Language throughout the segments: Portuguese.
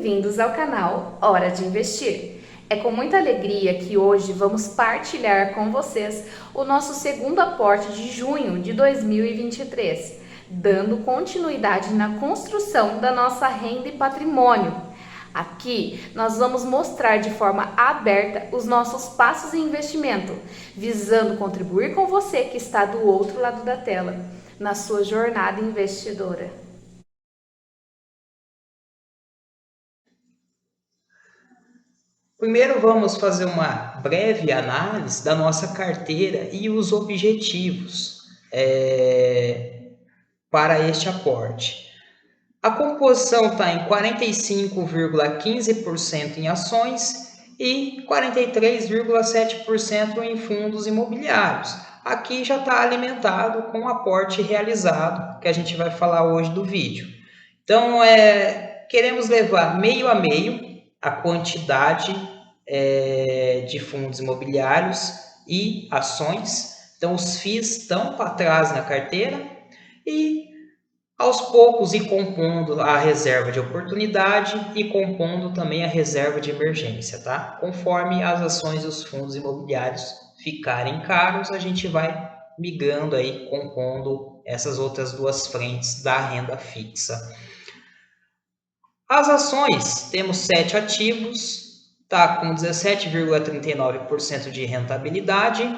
bem-vindos ao canal Hora de Investir. É com muita alegria que hoje vamos partilhar com vocês o nosso segundo aporte de junho de 2023, dando continuidade na construção da nossa renda e patrimônio. Aqui nós vamos mostrar de forma aberta os nossos passos em investimento, visando contribuir com você que está do outro lado da tela, na sua jornada investidora. Primeiro vamos fazer uma breve análise da nossa carteira e os objetivos para este aporte. A composição está em 45,15% em ações e 43,7% em fundos imobiliários. Aqui já está alimentado com o aporte realizado, que a gente vai falar hoje do vídeo. Então, queremos levar meio a meio a quantidade de fundos imobiliários e ações. Então, os FIIs estão para trás na carteira e, aos poucos, ir compondo a reserva de oportunidade e compondo também a reserva de emergência, tá? Conforme as ações e os fundos imobiliários ficarem caros, a gente vai migrando aí, compondo essas outras duas frentes da renda fixa. As ações, temos 7 ativos, está com 17,39% de rentabilidade.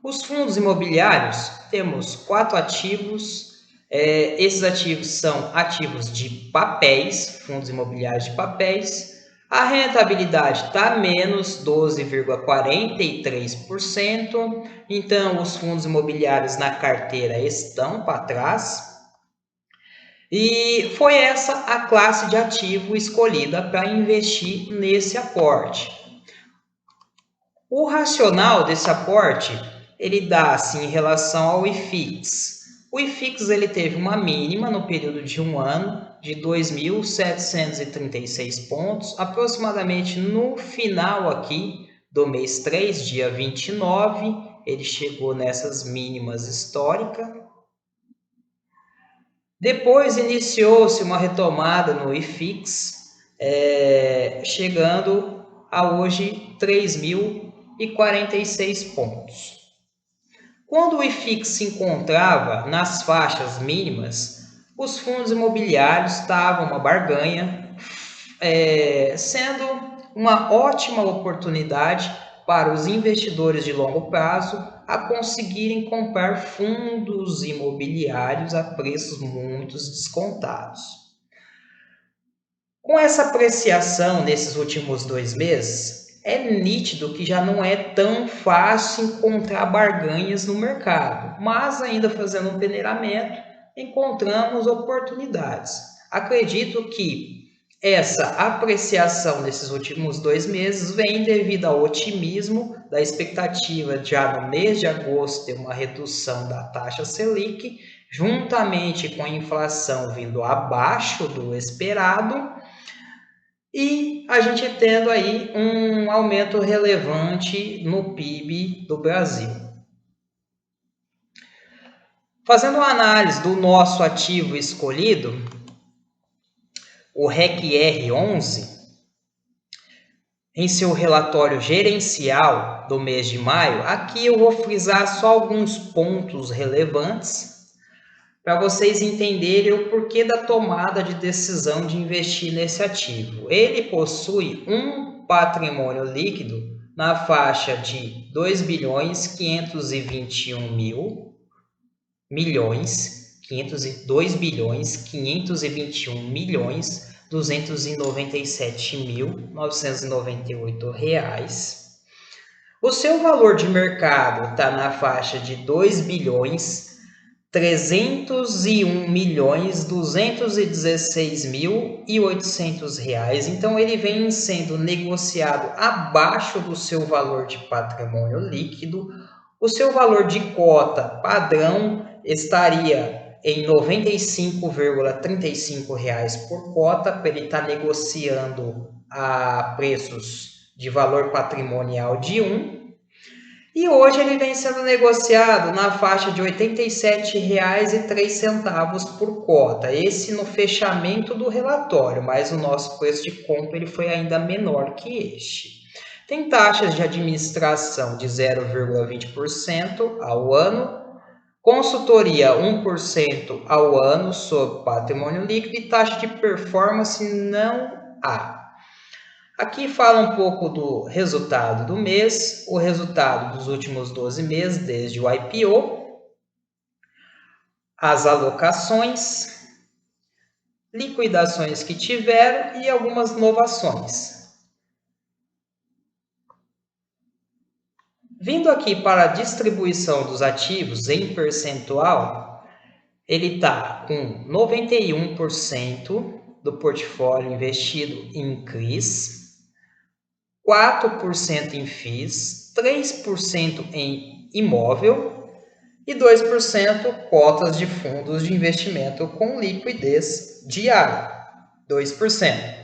Os fundos imobiliários, temos 4 ativos. Esses ativos são ativos de papéis, fundos imobiliários de papéis. A rentabilidade está menos 12,43%. Então, os fundos imobiliários na carteira estão para trás. E foi essa a classe de ativo escolhida para investir nesse aporte. O racional desse aporte, ele dá-se em relação ao IFIX. O IFIX ele teve uma mínima no período de um ano de 2.736 pontos, aproximadamente no final aqui do mês 3, dia 29, ele chegou nessas mínimas históricas. Depois iniciou-se uma retomada no IFIX, chegando a hoje 3.046 pontos. Quando o IFIX se encontrava nas faixas mínimas, os fundos imobiliários estavam uma barganha, sendo uma ótima oportunidade para os investidores de longo prazo a conseguirem comprar fundos imobiliários a preços muito descontados. Com essa apreciação nesses últimos 2 meses, é nítido que já não é tão fácil encontrar barganhas no mercado, mas ainda fazendo um peneiramento, encontramos oportunidades. Acredito que essa apreciação nesses últimos 2 meses vem devido ao otimismo da expectativa de já no mês de agosto ter uma redução da taxa Selic, juntamente com a inflação vindo abaixo do esperado, e a gente tendo aí um aumento relevante no PIB do Brasil. Fazendo uma análise do nosso ativo escolhido, o REC-R11, em seu relatório gerencial do mês de maio, aqui eu vou frisar só alguns pontos relevantes para vocês entenderem o porquê da tomada de decisão de investir nesse ativo. Ele possui um patrimônio líquido na faixa de 2 bilhões 521 mil milhões, 2 bilhões 521 milhões 297.998 reais. O seu valor de mercado está na faixa de 2 bilhões 301.216.800 reais. Então, ele vem sendo negociado abaixo do seu valor de patrimônio líquido. O seu valor de cota padrão estaria em R$ 95,35 por cota, para ele estar negociando a preços de valor patrimonial de 1. E hoje ele vem sendo negociado na faixa de R$ 87,03 por cota. Esse no fechamento do relatório, mas o nosso preço de compra ele foi ainda menor que este. Tem taxas de administração de 0,20% ao ano, consultoria 1% ao ano sobre patrimônio líquido e taxa de performance não há. Aqui fala um pouco do resultado do mês, o resultado dos últimos 12 meses, desde o IPO, as alocações, liquidações que tiveram e algumas novações. Vindo aqui para a distribuição dos ativos em percentual, ele está com 91% do portfólio investido em CRIs, 4% em FIIs, 3% em imóvel e 2% cotas de fundos de investimento com liquidez diária, 2%.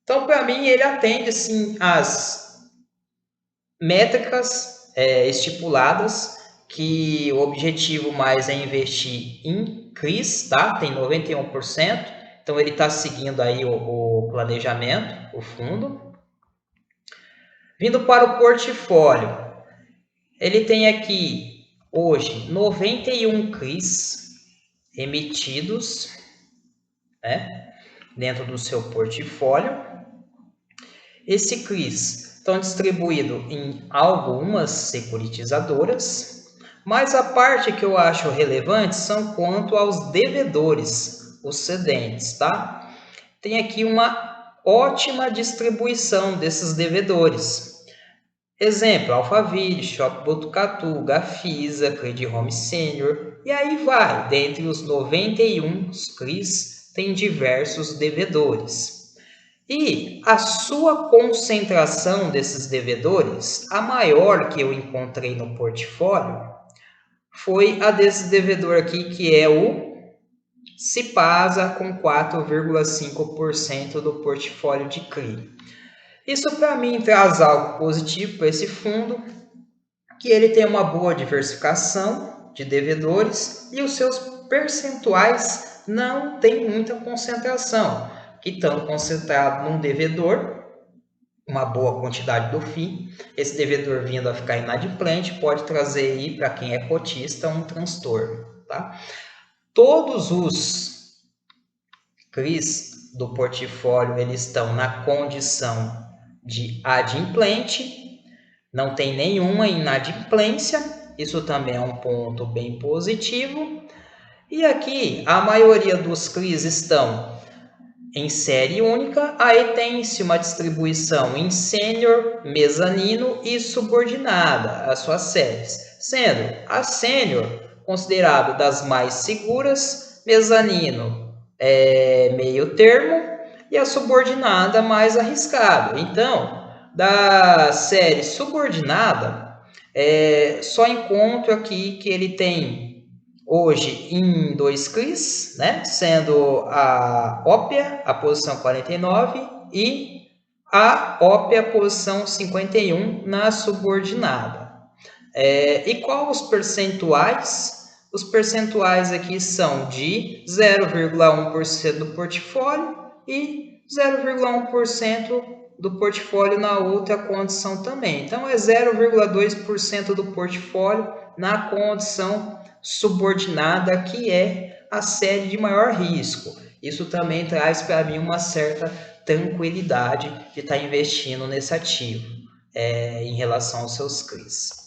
Então, para mim, ele atende sim às métricas estipuladas, que o objetivo mais é investir em CRIs, tá? Tem 91%, então ele está seguindo aí o planejamento, o fundo. Vindo para o portfólio, ele tem aqui hoje 91 CRIs emitidos, né, dentro do seu portfólio. Esse CRIs estão distribuídos em algumas securitizadoras, mas a parte que eu acho relevante são quanto aos devedores, os cedentes, tá? Tem aqui uma ótima distribuição desses devedores. Exemplo, Alphaville, Shopping Botucatu, Gafisa, Credit Home Senior, e aí vai. Dentre os 91 CRIs, tem diversos devedores. E a sua concentração desses devedores, a maior que eu encontrei no portfólio, foi a desse devedor aqui, que é o Cipasa, com 4,5% do portfólio de CRI. Isso para mim traz algo positivo para esse fundo, que ele tem uma boa diversificação de devedores e os seus percentuais não tem muita concentração, que estão concentrados num devedor, uma boa quantidade do FII. Esse devedor vindo a ficar inadimplente pode trazer aí para quem é cotista um transtorno, tá? Todos os CRIs do portfólio eles estão na condição de adimplente, não tem nenhuma inadimplência, isso também é um ponto bem positivo. E aqui a maioria dos CRIs estão em série única, aí tem-se uma distribuição em sênior, mezanino e subordinada, as suas séries, sendo a sênior considerada das mais seguras, mezanino meio termo e a subordinada mais arriscada. Então, da série subordinada, só encontro aqui que ele tem hoje em 2 CRIs, né? Sendo a Ópia, a posição 49, e a Ópia, a posição 51 na subordinada. E qual os percentuais? Os percentuais aqui são de 0,1% do portfólio e 0,1% do portfólio na outra condição também. Então, é 0,2% do portfólio na condição subordinada, que é a série de maior risco. Isso também traz para mim uma certa tranquilidade de estar investindo nesse ativo em relação aos seus CRIs.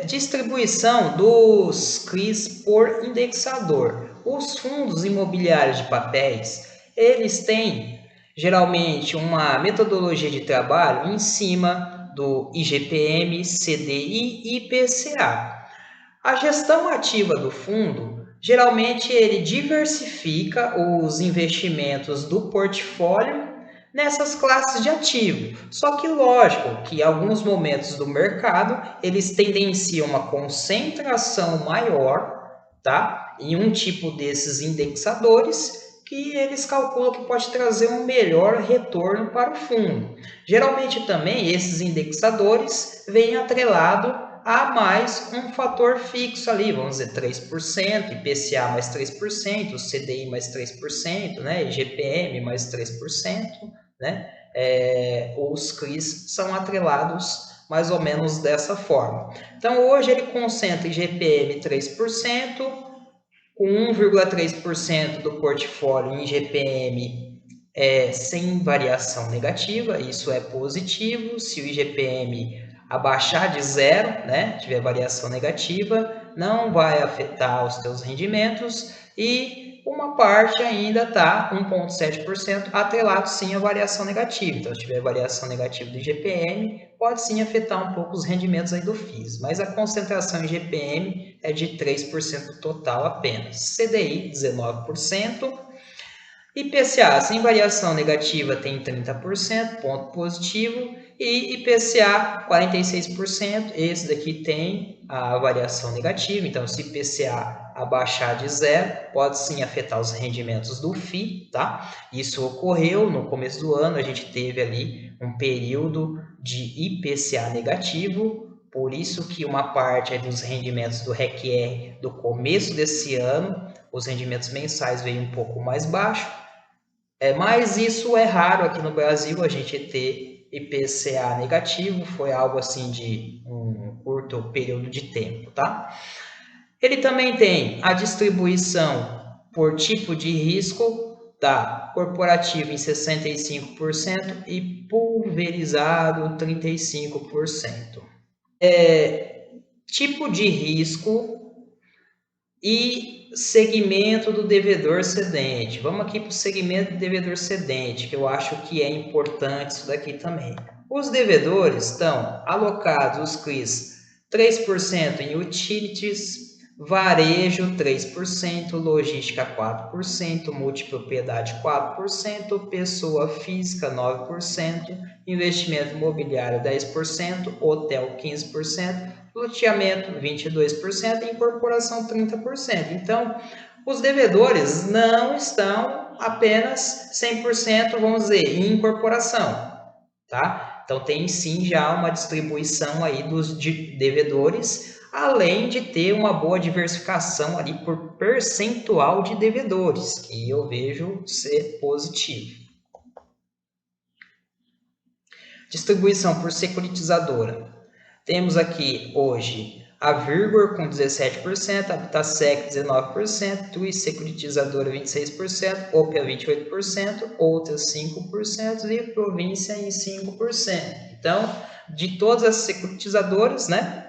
Distribuição dos CRIs por indexador. Os fundos imobiliários de papéis, eles têm geralmente uma metodologia de trabalho em cima do IGPM, CDI e IPCA. A gestão ativa do fundo, geralmente ele diversifica os investimentos do portfólio nessas classes de ativo. Só que lógico que em alguns momentos do mercado eles tendenciam uma concentração maior, tá? em um tipo desses indexadores que eles calculam que pode trazer um melhor retorno para o fundo. Geralmente também esses indexadores vêm atrelado a mais um fator fixo ali, vamos dizer 3%, IPCA mais 3%, CDI mais 3%, né, IGPM mais 3%, né? Os CRIs são atrelados mais ou menos dessa forma. Então hoje ele concentra IGPM 3%, com 1,3% do portfólio em IGPM sem variação negativa, isso é positivo. Se o IGPM abaixar de zero, né, tiver variação negativa, não vai afetar os teus rendimentos, e uma parte ainda está 1,7% atrelado sim à variação negativa. Então, se tiver variação negativa do IGPM, pode sim afetar um pouco os rendimentos aí do FIIs, mas a concentração em IGPM é de 3% do total apenas. CDI, 19%. IPCA sem variação negativa tem 30%, ponto positivo, e IPCA 46%, esse daqui tem a variação negativa. Então se IPCA abaixar de zero, pode sim afetar os rendimentos do FII, tá? Isso ocorreu no começo do ano, a gente teve ali um período de IPCA negativo, por isso que uma parte dos rendimentos do REC-R do começo desse ano, os rendimentos mensais veio um pouco mais baixo. Mas isso é raro aqui no Brasil, a gente ter IPCA negativo, foi algo assim de um curto período de tempo, tá? Ele também tem a distribuição por tipo de risco, tá? Corporativo em 65% e pulverizado 35%. Tipo de risco e segmento do devedor cedente. Vamos aqui para o segmento do devedor cedente, que eu acho que é importante isso daqui também. Os devedores estão alocados, os CRIs, 3% em utilities, varejo 3%, logística 4%, multipropriedade 4%, pessoa física 9%, investimento imobiliário 10%, hotel 15%, loteamento 22% e incorporação 30%. Então, os devedores não estão apenas 100%, vamos dizer, em incorporação, tá? Então, tem sim já uma distribuição aí dos devedores, além de ter uma boa diversificação ali por percentual de devedores, que eu vejo ser positivo. Distribuição por securitizadora. Temos aqui hoje a Virgor com 17%, a Habitasec 19%, TUI Securitizadora 26%, Opia 28%, outras 5% e Província em 5%. Então, de todas as securitizadoras, né,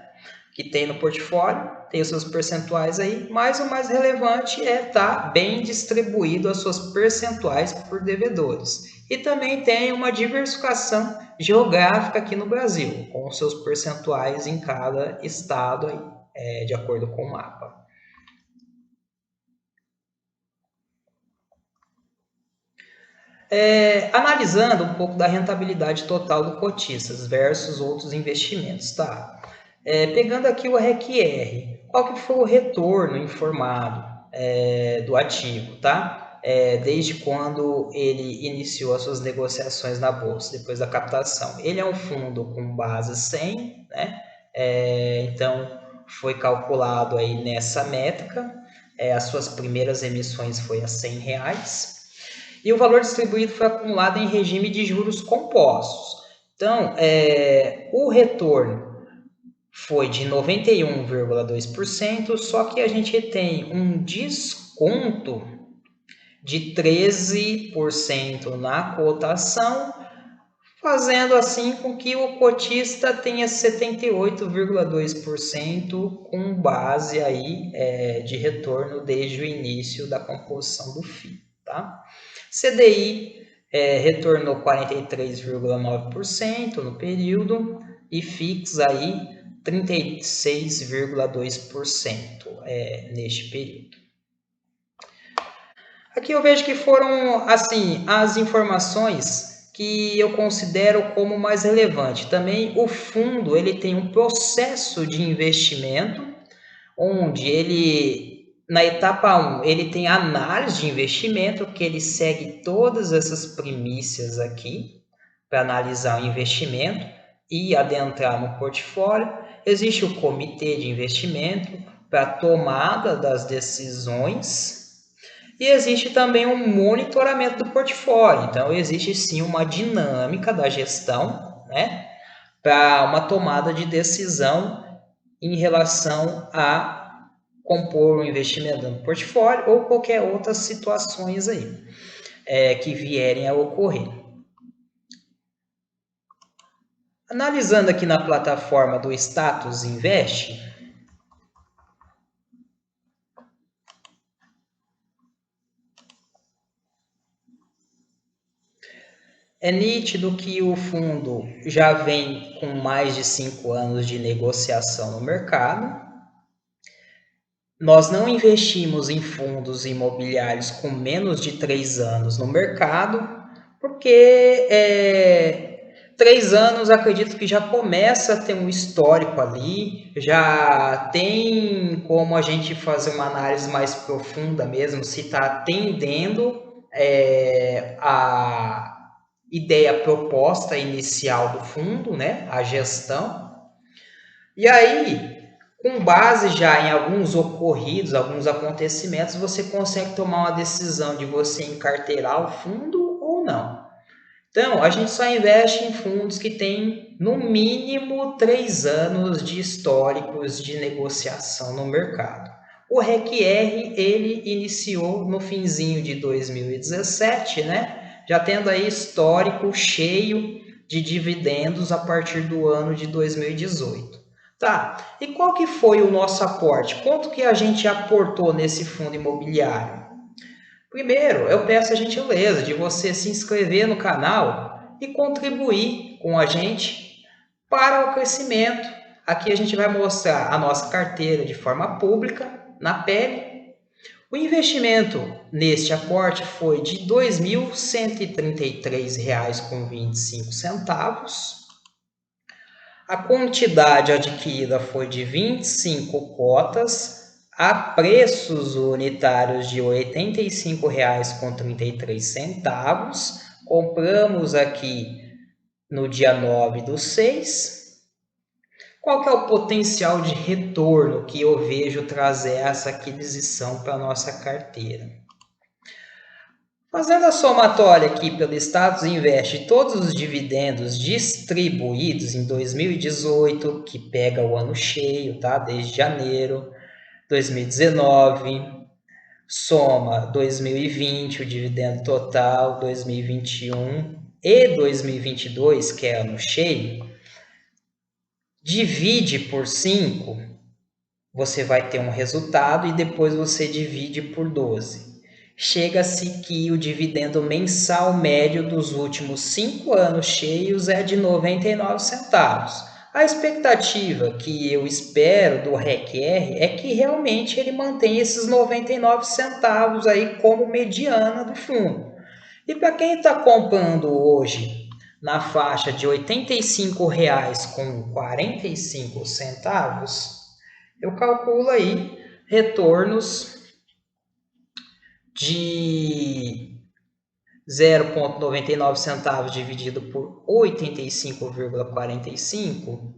que tem no portfólio, tem os seus percentuais aí, mas o mais relevante é estar bem distribuído as suas percentuais por devedores. E também tem uma diversificação geográfica aqui no Brasil, com os seus percentuais em cada estado aí, de acordo com o mapa. Analisando um pouco da rentabilidade total do cotistas versus outros investimentos, tá? Pegando aqui o REC-R, qual que foi o retorno informado do ativo, tá? Desde quando ele iniciou as suas negociações na bolsa, depois da captação. Ele é um fundo com base 100, né? Então foi calculado aí nessa métrica. As suas primeiras emissões foi a R$100. E o valor distribuído foi acumulado em regime de juros compostos. Então, o retorno foi de 91,2%, só que a gente tem um desconto de 13% na cotação, fazendo assim com que o cotista tenha 78,2% com base aí de retorno desde o início da composição do FII, tá? CDI retornou 43,9% no período e FIX aí 36,2% neste período. Aqui eu vejo que foram assim as informações que eu considero como mais relevante. Também o fundo ele tem um processo de investimento onde ele Na etapa 1, ele tem a análise de investimento, que ele segue todas essas primícias aqui para analisar o investimento e adentrar no portfólio. Existe o comitê de investimento para a tomada das decisões e existe também um monitoramento do portfólio. Então, existe sim uma dinâmica da gestão, né, para uma tomada de decisão em relação a compor um investimento no portfólio ou qualquer outras situações aí que vierem a ocorrer. Analisando aqui na plataforma do Status Invest, é nítido que o fundo já vem com mais de 5 anos de negociação no mercado. Nós não investimos em fundos imobiliários com menos de 3 anos no mercado, porque 3 anos acredito que já começa a ter um histórico ali, já tem como a gente fazer uma análise mais profunda mesmo, se está atendendo a ideia proposta inicial do fundo, né, a gestão. E aí, com base já em alguns ocorridos, alguns acontecimentos, você consegue tomar uma decisão de você encarteirar o fundo ou não. Então, a gente só investe em fundos que têm, no mínimo, 3 anos de históricos de negociação no mercado. O REC-R, ele iniciou no finzinho de 2017, né? Já tendo aí histórico cheio de dividendos a partir do ano de 2018. Tá, e qual que foi o nosso aporte? Quanto que a gente aportou nesse fundo imobiliário? Primeiro, eu peço a gentileza de você se inscrever no canal e contribuir com a gente para o crescimento. Aqui a gente vai mostrar a nossa carteira de forma pública, na pele. O investimento neste aporte foi de R$ 2.133,25. A quantidade adquirida foi de 25 cotas a preços unitários de R$ 85,33. Compramos aqui no dia 9/6. Qual que é o potencial de retorno que eu vejo trazer essa aquisição para a nossa carteira? Fazendo a somatória aqui pelo Status Invest, todos os dividendos distribuídos em 2018, que pega o ano cheio, tá? Desde janeiro, 2019, soma 2020, o dividendo total, 2021 e 2022, que é ano cheio, divide por 5, você vai ter um resultado e depois você divide por 12. Chega-se que o dividendo mensal médio dos últimos 5 anos cheios é de 99 centavos. A expectativa que eu espero do REC-R é que realmente ele mantenha esses 99 centavos aí como mediana do fundo. E para quem está comprando hoje na faixa de R$ 85,45, eu calculo aí retornos de 0,99 centavos dividido por 85,45,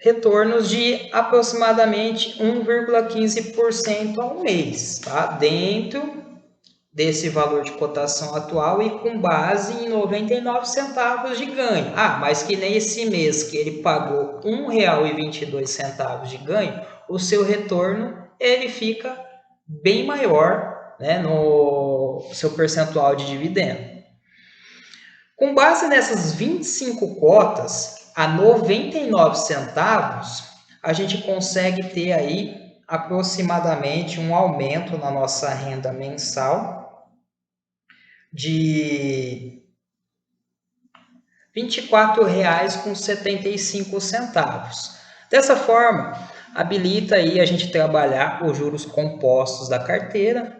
retornos de aproximadamente 1,15% ao mês, tá? Dentro desse valor de cotação atual e com base em 99 centavos de ganho. Mas que nem esse mês que ele pagou R$ 1,22 de ganho, o seu retorno ele fica bem maior, né, no seu percentual de dividendo. Com base nessas 25 cotas a 99 centavos, a gente consegue ter aí aproximadamente um aumento na nossa renda mensal de R$ 24,75. Dessa forma, habilita aí a gente trabalhar os juros compostos da carteira.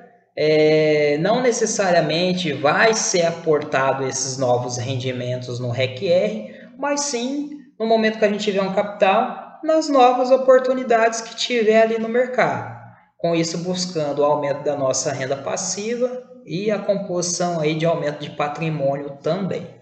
Não necessariamente vai ser aportado esses novos rendimentos no REC-R, mas sim, no momento que a gente tiver um capital, nas novas oportunidades que tiver ali no mercado. Com isso, buscando o aumento da nossa renda passiva e a composição aí de aumento de patrimônio também.